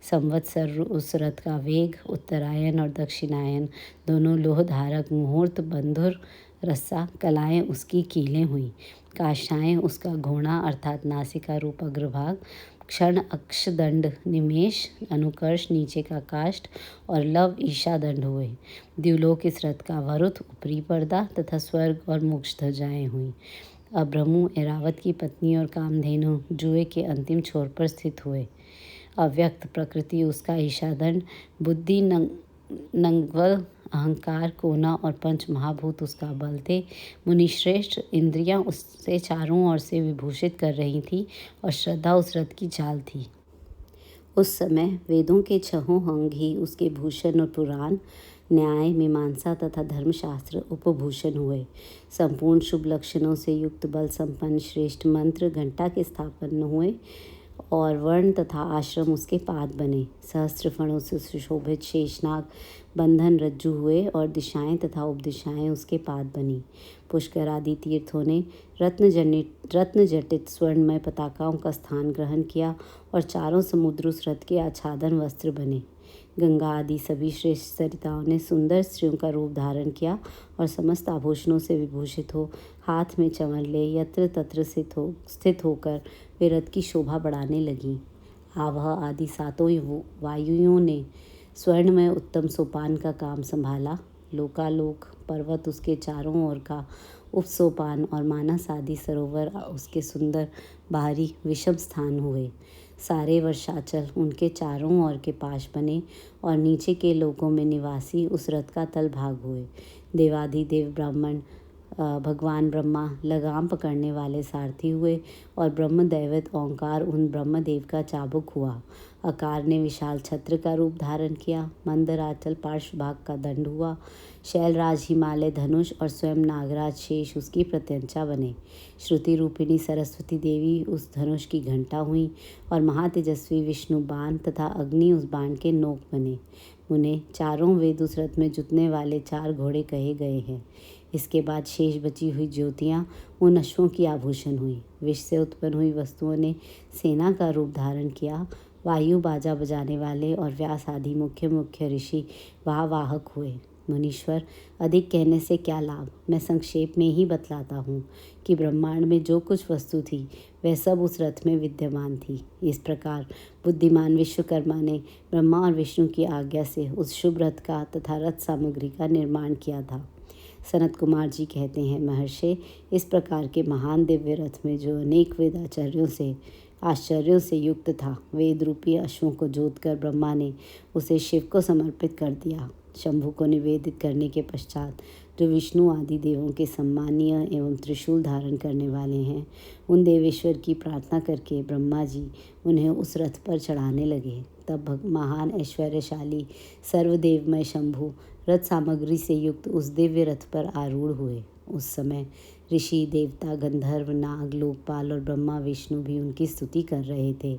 [SPEAKER 1] संवत्सर उस रथ का वेग, उत्तरायण और दक्षिणायन दोनों लोह धारक मुहूर्त, बंधुर, रस्सा, कलाएं उसकी कीलें हुई। काष्ठाएं उसका घोड़ा अर्थात नासिका रूप अग्रभाग, क्षण अक्षदंड, निमेष अनुकर्ष नीचे का काष्ठ और लव ईशा दंड हुए। द्युलोक इस रथ का वरुथ ऊपरी पर्दा तथा स्वर्ग और मोक्ष ध्वजाएं हुई। अभ्रमु ऐरावत की पत्नी और कामधेनु जुए के अंतिम छोर पर स्थित हुए। अव्यक्त प्रकृति उसका ईशादंड, बुद्धि नंगवल, अहंकार कोना और पंच महाभूत उसका बल थे। मुनिश्रेष्ठ इंद्रियां उससे चारों ओर से विभूषित कर रही थी और श्रद्धा उस रथ की चाल थी। उस समय वेदों के 6 अंग ही उसके भूषण और पुराण, न्याय, मीमांसा तथा धर्मशास्त्र उपभूषण हुए। संपूर्ण शुभ लक्षणों से युक्त बल संपन्न श्रेष्ठ मंत्र घंटा के स्थापन हुए और वर्ण तथा आश्रम उसके पाद बने। सहस्त्र फणों से सुशोभित शेषनाग बंधन रज्जु हुए और दिशाएं तथा उपदिशाएं उसके पाद बनी। पुष्कर आदि तीर्थों ने रत्न जटित स्वर्णमय पताकाओं का स्थान ग्रहण किया और चारों समुद्र उस रथ के आच्छादन वस्त्र बने। गंगा आदि सभी श्रेष्ठ सरिताओं ने सुंदर स्त्रियों का रूप धारण किया और समस्त आभूषणों से विभूषित हो हाथ में चंवर ले यत्र तत्र स्थित होकर वे रथ की शोभा बढ़ाने लगी। आवह आदि 7 वायुओं ने स्वर्णमय उत्तम सोपान का काम संभाला। लोकालोक पर्वत उसके चारों ओर का उपसोपान और मानस आदि सरोवर उसके सुंदर बाहरी विषम स्थान हुए। सारे वर्षाचल उनके चारों ओर के पाश बने और नीचे के लोकों में निवासी उस रथ का तल भाग हुए। देवाधिदेव ब्राह्मण भगवान ब्रह्मा लगाम पकड़ने वाले सारथी हुए और ब्रह्म दैवत ओंकार उन ब्रह्मदेव का चाबुक हुआ। अकार ने विशाल छत्र का रूप धारण किया। मंदराचल पार्श्वभाग का दंड हुआ। शैलराज हिमालय धनुष और स्वयं नागराज शेष उसकी प्रत्यंचा बने। श्रुति रूपिणी सरस्वती देवी उस धनुष की घंटा हुई और महातेजस्वी विष्णु बाण तथा अग्नि उस बाण के नोक बने। उन्हें चारों वेद उस रथ में जुतने वाले 4 घोड़े कहे गए हैं। इसके बाद शेष बची हुई ज्योतियाँ उन अश्वों की आभूषण हुई। विष से उत्पन्न हुई वस्तुओं ने सेना का रूप धारण किया। वायु बाजा बजाने वाले और व्यास आदि मुख्य मुख्य ऋषि वाहक हुए। मुनीश्वर, अधिक कहने से क्या लाभ, मैं संक्षेप में ही बतलाता हूँ कि ब्रह्मांड में जो कुछ वस्तु थी वह सब उस रथ में विद्यमान थी। इस प्रकार बुद्धिमान विश्वकर्मा ने ब्रह्मा और विष्णु की आज्ञा से उस शुभ रथ का तथा रथ सामग्री का निर्माण किया था। सनत कुमार जी कहते हैं, महर्षि, इस प्रकार के महान दिव्य रथ में जो अनेक आश्चर्यों से युक्त था, वेद रूपी अश्वों को जोतकर ब्रह्मा ने उसे शिव को समर्पित कर दिया। शंभु को निवेदित करने के पश्चात जो विष्णु आदि देवों के सम्मानीय एवं त्रिशूल धारण करने वाले हैं, उन देवेश्वर की प्रार्थना करके ब्रह्मा जी उन्हें उस रथ पर चढ़ाने लगे। तब महान ऐश्वर्यशाली सर्वदेवमय शंभु रथ सामग्री से युक्त उस दिव्य रथ पर आरूढ़ हुए। उस समय ऋषि, देवता, गंधर्व, नाग, लोकपाल और ब्रह्मा विष्णु भी उनकी स्तुति कर रहे थे।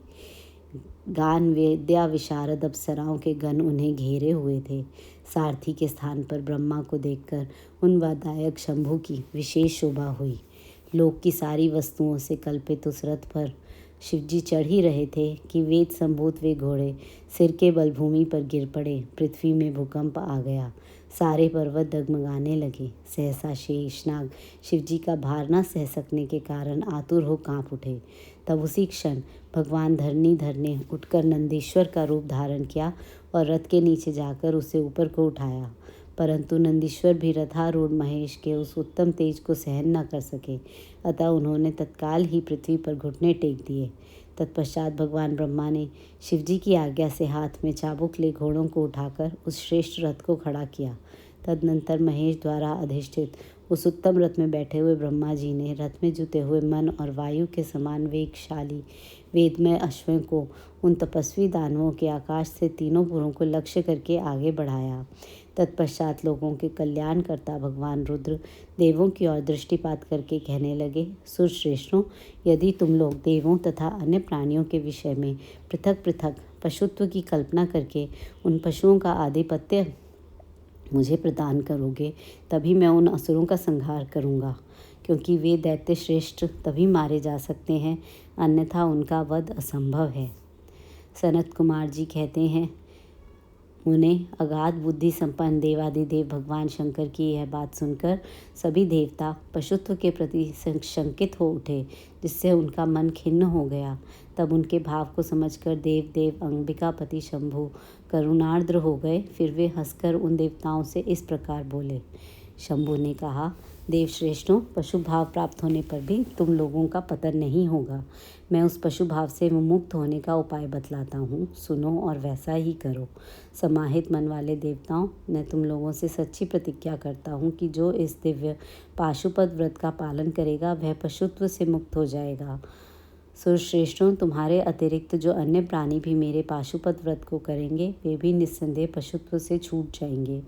[SPEAKER 1] गान वेद्या विशारद अप्सराओं के गण उन्हें घेरे हुए थे। सारथी के स्थान पर ब्रह्मा को देखकर उन वादायक शंभु की विशेष शोभा हुई। लोक की सारी वस्तुओं से कल्पित उस रथ पर शिवजी चढ़ ही रहे थे कि वेद संभूत वे घोड़े सिर के बल भूमि पर गिर पड़े। पृथ्वी में भूकंप आ गया। सारे पर्वत डगमगाने लगे। सहसा शेषनाग शिवजी का भार न सह सकने के कारण आतुर हो कांप उठे। तब उसी क्षण भगवान धरणीधर ने उठकर नंदीश्वर का रूप धारण किया और रथ के नीचे जाकर उसे ऊपर को उठाया। परंतु नंदीश्वर भी रथारूढ़ महेश के उस उत्तम तेज को सहन न कर सके, अतः उन्होंने तत्काल ही पृथ्वी पर घुटने टेक दिए। तत्पश्चात भगवान ब्रह्मा ने शिवजी की आज्ञा से हाथ में चाबुक ले घोड़ों को उठाकर उस श्रेष्ठ रथ को खड़ा किया। तदनंतर महेश द्वारा अधिष्ठित उस उत्तम रथ में बैठे हुए ब्रह्मा जी ने रथ में जुते हुए मन और वायु के समान वेगशाली वेदमय अश्वों को उन तपस्वी दानवों के आकाश से तीनों पुरों को लक्ष्य करके आगे बढ़ाया। तत्पश्चात लोगों के कल्याणकर्ता भगवान रुद्र देवों की ओर दृष्टिपात करके कहने लगे, सुरश्रेष्ठों, यदि तुम लोग देवों तथा अन्य प्राणियों के विषय में पृथक पृथक पशुत्व की कल्पना करके उन पशुओं का आधिपत्य मुझे प्रदान करोगे, तभी मैं उन असुरों का संहार करूँगा, क्योंकि वे दैत्य श्रेष्ठ तभी मारे जा सकते हैं, अन्यथा उनका वध असंभव है। सनत कुमार जी कहते हैं, उन्हें अगाध बुद्धि संपन्न देवादिदेव भगवान शंकर की यह बात सुनकर सभी देवता पशुत्व के प्रति शंकित हो उठे, जिससे उनका मन खिन्न हो गया। तब उनके भाव को समझकर देव अंबिकापति शंभु करुणार्द्र हो गए। फिर वे हंसकर उन देवताओं से इस प्रकार बोले। शंभु ने कहा, देवश्रेष्ठों, पशु भाव प्राप्त होने पर भी तुम लोगों का पतन नहीं होगा। मैं उस पशु भाव से मुक्त होने का उपाय बतलाता हूँ, सुनो और वैसा ही करो। समाहित मन वाले देवताओं, मैं तुम लोगों से सच्ची प्रतिज्ञा करता हूँ कि जो इस दिव्य पाशुपत व्रत का पालन करेगा वह पशुत्व से मुक्त हो जाएगा। सुरश्रेष्ठों, तुम्हारे अतिरिक्त जो अन्य प्राणी भी मेरे पाशुपत व्रत को करेंगे वे भी निस्संदेह पशुत्व से छूट जाएंगे।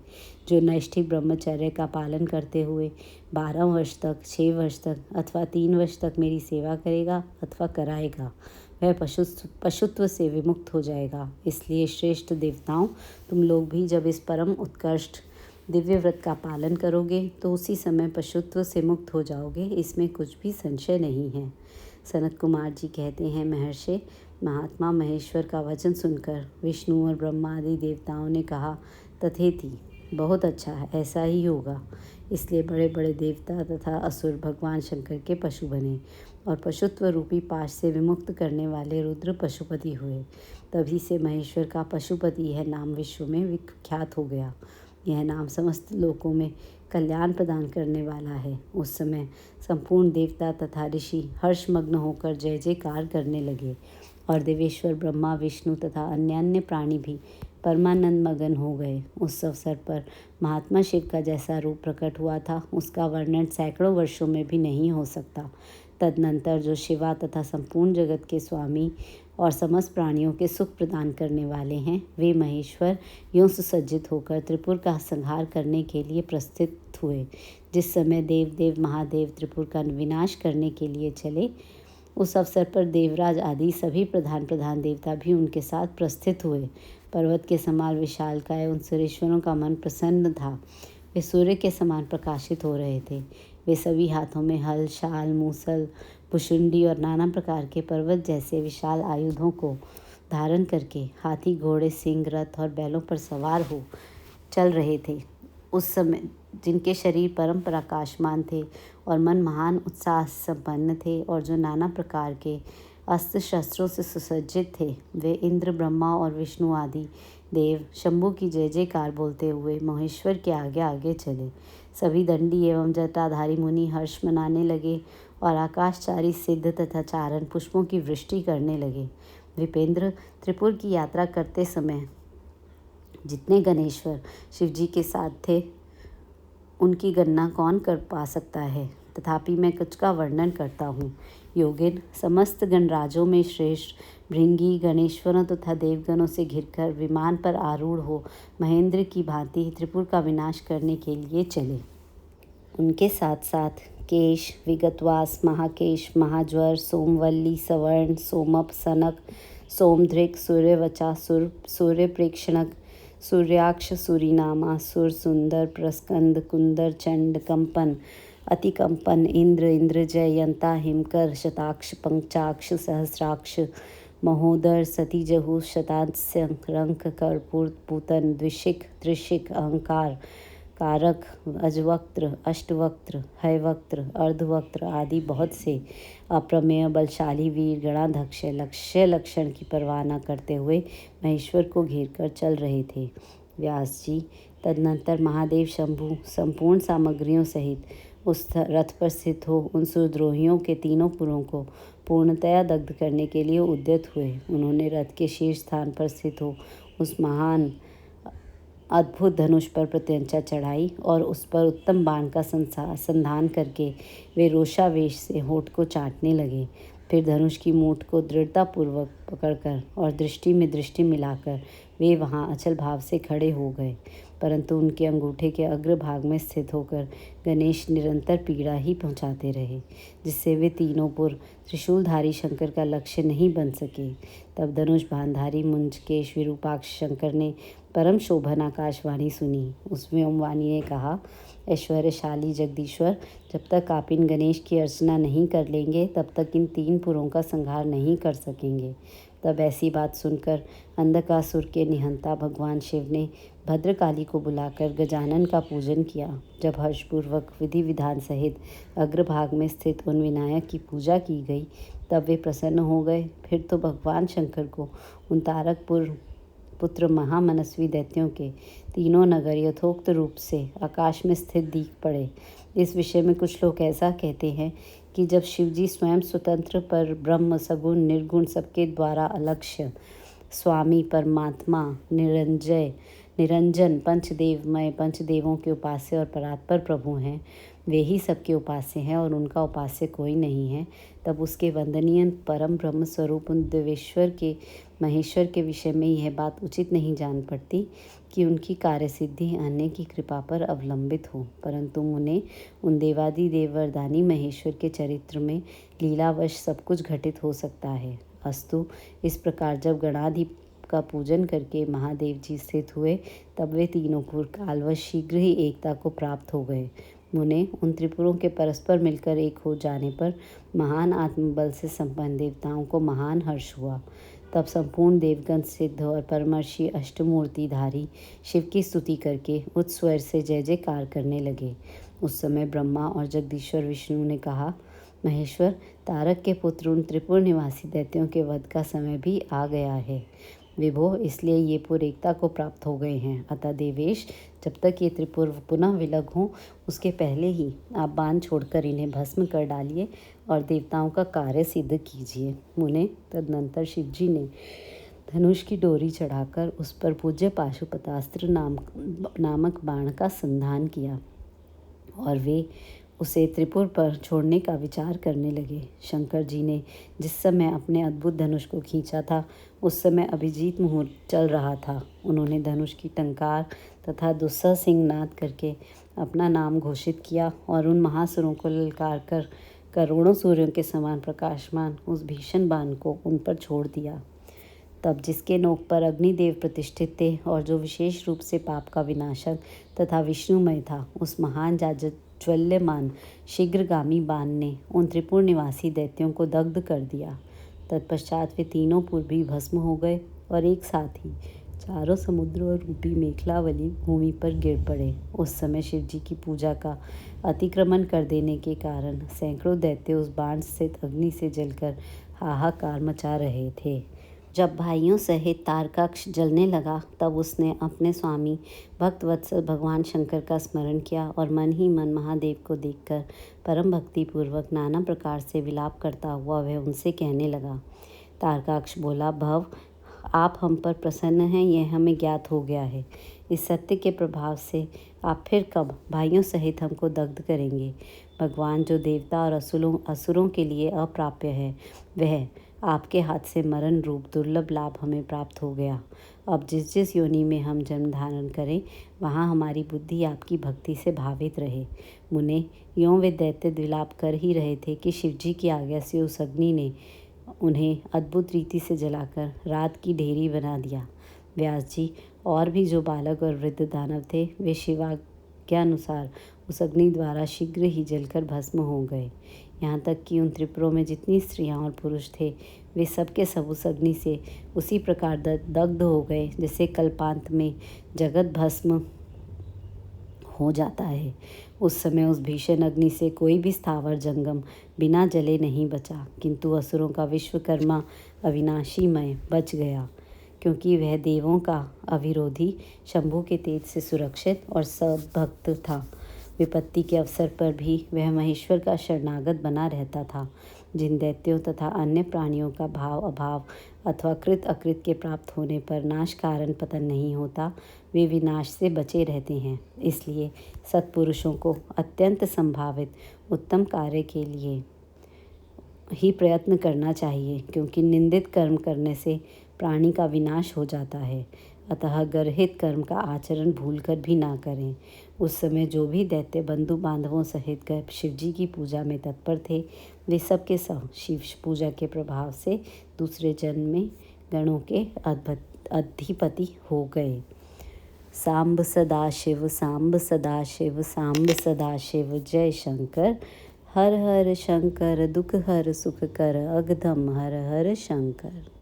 [SPEAKER 1] जो नैष्ठिक ब्रह्मचर्य का पालन करते हुए 12 वर्ष तक, 6 वर्ष तक अथवा 3 वर्ष तक मेरी सेवा करेगा अथवा कराएगा, वह पशुत्व से विमुक्त हो जाएगा। इसलिए श्रेष्ठ देवताओं, तुम लोग भी जब इस परम उत्कृष्ट दिव्य व्रत का पालन करोगे तो उसी समय पशुत्व से मुक्त हो जाओगे, इसमें कुछ भी संशय नहीं है। सनत कुमार जी कहते हैं, महर्षि, महात्मा महेश्वर का वचन सुनकर विष्णु और ब्रह्मा आदि देवताओं ने कहा, तथेति, बहुत अच्छा है, ऐसा ही होगा। इसलिए बड़े बड़े देवता तथा असुर भगवान शंकर के पशु बने और पशुत्व रूपी पाश से विमुक्त करने वाले रुद्र पशुपति हुए। तभी से महेश्वर का पशुपति यह नाम विश्व में विख्यात हो गया। यह नाम समस्त लोकों में कल्याण प्रदान करने वाला है। उस समय संपूर्ण देवता तथा ऋषि हर्षमग्न होकर जय जयकार करने लगे और देवेश्वर ब्रह्मा, विष्णु तथा अन्य प्राणी भी परमानंद मगन हो गए। उस अवसर पर महात्मा शिव का जैसा रूप प्रकट हुआ था, उसका वर्णन सैकड़ों वर्षों में भी नहीं हो सकता। तदनंतर जो शिवा तथा संपूर्ण जगत के स्वामी और समस्त प्राणियों के सुख प्रदान करने वाले हैं, वे महेश्वर यूं सुसज्जित होकर त्रिपुर का संहार करने के लिए प्रस्थित हुए। जिस समय देव महादेव त्रिपुर का विनाश करने के लिए चले, उस अवसर पर देवराज आदि सभी प्रधान देवता भी उनके साथ प्रस्थित हुए। पर्वत के समान विशालकाय उन सुरेश्वरों का मन प्रसन्न था। वे सूर्य के समान प्रकाशित हो रहे थे। वे सभी हाथों में हल, शाल, मूसल, भुशुंडी और नाना प्रकार के पर्वत जैसे विशाल आयुधों को धारण करके हाथी, घोड़े, सिंह, रथ और बैलों पर सवार हो चल रहे थे। उस समय जिनके शरीर परम प्रकाशमान थे और मन महान उत्साह संपन्न थे और जो नाना प्रकार के अस्त्र शस्त्रों से सुसज्जित थे, वे इंद्र, ब्रह्मा और विष्णु आदि देव शंभु की जय जयकार बोलते हुए महेश्वर के आगे आगे चले। सभी दंडी एवं जटाधारी मुनि हर्ष मनाने लगे और आकाशचारी सिद्ध तथा चारण पुष्पों की वृष्टि करने लगे। विपेंद्र, त्रिपुर की यात्रा करते समय जितने गणेश्वर शिवजी के साथ थे, उनकी गणना कौन कर पा सकता है। तथापि मैं कुछ का वर्णन करता हूँ। योगिन, समस्त गणराजों में श्रेष्ठ भृंगी गणेश्वरों तथा देवगणों से घिरकर विमान पर आरूढ़ हो महेंद्र की भांति त्रिपुर का विनाश करने के लिए चले। उनके साथ साथ केश, विगतवास, महाकेश, महाज्वर, सोमवल्ली, सवर्ण, सोमप, सनक, सोमधृक, सूर्यवचा, सूर्यप्रेक्षणक, सूर्याक्ष, सूरीनामा, सुरसुंदर, प्रस्कंद, कुंदर, चंड, कंपन, अतिकंपन, इंद्र, इंद्रजय, यंता, हिमकर, शताक्ष, पंचाक्ष, सहस्राक्ष, महोदर, सतीजहु, शतास्य, रंक, कर्पूर, पूतन, द्विशिक, त्रिशिक, अहंकार, कारक, अजवक्त्र, अष्टवक्त्र, हयवक्त्र, अर्धवक्त्र आदि बहुत से अप्रमेय बलशाली वीर गणाध्यक्ष लक्ष्य लक्षण की परवाह न करते हुए महेश्वर को घेर कर चल रहे थे। व्यास जी, तदनंतर महादेव शंभु संपूर्ण सामग्रियों सहित उस रथ पर स्थित हो उन सुरद्रोहियों के तीनों पुरों को पूर्णतया दग्ध करने के लिए उद्यत हुए। उन्होंने रथ के शीर्ष स्थान पर स्थित हो उस महान अद्भुत धनुष पर प्रत्यंचा चढ़ाई और उस पर उत्तम बाण का संधान करके वे रोषावेश से होठ को चाटने लगे। फिर धनुष की मूठ को दृढ़तापूर्वक पकड़कर और दृष्टि में दृष्टि मिलाकर वे वहां अचल भाव से खड़े हो गए, परंतु उनके अंगूठे के अग्रभाग में स्थित होकर गणेश निरंतर पीड़ा ही पहुंचाते रहे, जिससे वे तीनों पुर त्रिशूलधारी शंकर का लक्ष्य नहीं बन सके। तब धनुष बाणधारी मुंजकेश विरूपाक्ष शंकर ने परम शोभन आकाशवाणी सुनी। उस व्योमवाणी ने कहा, ऐश्वर्यशाली जगदीश्वर, जब तक आप इन गणेश की अर्चना नहीं कर लेंगे तब तक इन 3 पुरों का संहार नहीं कर सकेंगे। तब ऐसी बात सुनकर अंधकासुर के निहंता भगवान शिव ने भद्रकाली को बुलाकर गजानन का पूजन किया। जब हर्षपूर्वक विधि विधान सहित अग्रभाग में स्थित उन विनायक की पूजा की गई तब वे प्रसन्न हो गए। फिर तो भगवान शंकर को उन तारकपुर पुत्र महामनस्वी दैत्यों के तीनों नगर यथोक्त रूप से आकाश में स्थित दिख पड़े। इस विषय में कुछ लोग ऐसा कहते हैं कि जब शिवजी स्वयं स्वतंत्र पर ब्रह्म सगुण निर्गुण सबके द्वारा अलक्ष्य स्वामी परमात्मा निरंजन पंचदेवमय पंचदेवों के उपास्य और परात्पर प्रभु हैं, वे ही सबके उपास्य हैं और उनका उपास्य कोई नहीं है, तब उसके वंदनीय परम ब्रह्म स्वरूप उन देवेश्वर के महेश्वर के विषय में यह बात उचित नहीं जान पड़ती कि उनकी कार्यसिद्धि अन्य की कृपा पर अवलंबित हो, परंतु मुने उन देवादिदेव वरदानी महेश्वर के चरित्र में लीलावश सब कुछ घटित हो सकता है। अस्तु, इस प्रकार जब गणाधि का पूजन करके महादेव जी स्थित हुए तब वे तीनों पुर कालवश शीघ्र ही एकता को प्राप्त हो गए। मुने, उन त्रिपुरों के परस्पर मिलकर एक हो जाने पर महान आत्मबल से संपन्न देवताओं को महान हर्ष हुआ। तब संपूर्ण देवगण सिद्ध और परमर्षि अष्टमूर्तिधारी शिव की स्तुति करके उच्च स्वर से जय जयकार करने लगे। उस समय ब्रह्मा और जगदीश्वर विष्णु ने कहा, महेश्वर, तारक के पुत्र उन त्रिपुर निवासी दैत्यों के वध का समय भी आ गया है। विभो, इसलिए ये पुर एकता को प्राप्त हो गए हैं। अतः देवेश, जब तक ये त्रिपुर पुनः विलग हों उसके पहले ही आप बाण छोड़कर इन्हें भस्म कर डालिए और देवताओं का कार्य सिद्ध कीजिए। मुने, तदनंतर शिवजी ने धनुष की डोरी चढ़ाकर उस पर पूज्य पाशुपतास्त्र नामक बाण का संधान किया और वे उसे त्रिपुर पर छोड़ने का विचार करने लगे। शंकर जी ने जिस समय अपने अद्भुत धनुष को खींचा था उस समय अभिजीत मुहूर्त चल रहा था। उन्होंने धनुष की टंकार तथा दुस्सह सिंह नाद करके अपना नाम घोषित किया और उन महासुरों को ललकार कर करोड़ों सूर्यों के समान प्रकाशमान उस भीषण बाण को उन पर छोड़ दिया। तब जिसके नोक पर अग्निदेव प्रतिष्ठित थे और जो विशेष रूप से पाप का विनाशक तथा विष्णुमय था, उस महान ज्वल्यमान शीघ्रगामी बाण ने उन त्रिपुर निवासी दैत्यों को दग्ध कर दिया। तत्पश्चात वे तीनों पुर भी भस्म हो गए और एक साथ ही चारों समुद्रों रूपी मेखलावली भूमि पर गिर पड़े। उस समय शिवजी की पूजा का अतिक्रमण कर देने के कारण सैकड़ों दैत्य उस बाण स्थित अग्नि से जलकर हाहाकार मचा रहे थे। जब भाइयों सहित तारकाक्ष जलने लगा तब उसने अपने स्वामी भक्तवत्सल भगवान शंकर का स्मरण किया और मन ही मन महादेव को देखकर परम भक्तिपूर्वक नाना प्रकार से विलाप करता हुआ वह उनसे कहने लगा। तारकाक्ष बोला, भव, आप हम पर प्रसन्न हैं, यह हमें ज्ञात हो गया है। इस सत्य के प्रभाव से आप फिर कब भाइयों सहित हमको दग्ध करेंगे? भगवान जो देवता और असुरों के लिए अप्राप्य है, वह आपके हाथ से मरण रूप दुर्लभ लाभ हमें प्राप्त हो गया। अब जिस जिस योनि में हम जन्म धारण करें वहाँ हमारी बुद्धि आपकी भक्ति से भावित रहे। मुने, यों वे दैत्य विलाप कर ही रहे थे कि शिवजी की आज्ञा से उस अग्नि ने उन्हें अद्भुत रीति से जलाकर रात की ढेरी बना दिया। व्यास जी, और भी जो बालक और वृद्ध दानव थे वे शिवाज्ञानुसार उस अग्नि द्वारा शीघ्र ही जलकर भस्म हो गए। यहाँ तक कि उन त्रिपुरों में जितनी स्त्रियाँ और पुरुष थे वे सब के सब उस अग्नि से उसी प्रकार दग्ध हो गए जैसे कल्पांत में जगत भस्म हो जाता है। उस समय उस भीषण अग्नि से कोई भी स्थावर जंगम बिना जले नहीं बचा, किंतु असुरों का विश्वकर्मा अविनाशीमय बच गया। क्योंकि वह देवों का अविरोधी शंभु के तेज से सुरक्षित और सद्भक्त था। विपत्ति के अवसर पर भी वह महेश्वर का शरणागत बना रहता था। जिन दैत्यों तथा अन्य प्राणियों का भाव अभाव अथवा कृत अकृत के प्राप्त होने पर नाश कारण पतन नहीं होता, वे विनाश से बचे रहते हैं। इसलिए सत्पुरुषों को अत्यंत संभावित उत्तम कार्य के लिए ही प्रयत्न करना चाहिए, क्योंकि निंदित कर्म करने से प्राणी का विनाश हो जाता है। अतः गर्हित कर्म का आचरण भूलकर भी ना करें। उस समय जो भी दैत्य बंधु बांधवों सहित गए शिवजी की पूजा में तत्पर थे, वे सब के सब शिव पूजा के प्रभाव से दूसरे जन्म में गणों के अधिपति हो गए। सांब सदाशिव, सांब सदाशिव, सांब सदाशिव, जय शंकर। हर हर शंकर, दुख हर सुख कर, अगधम हर हर शंकर।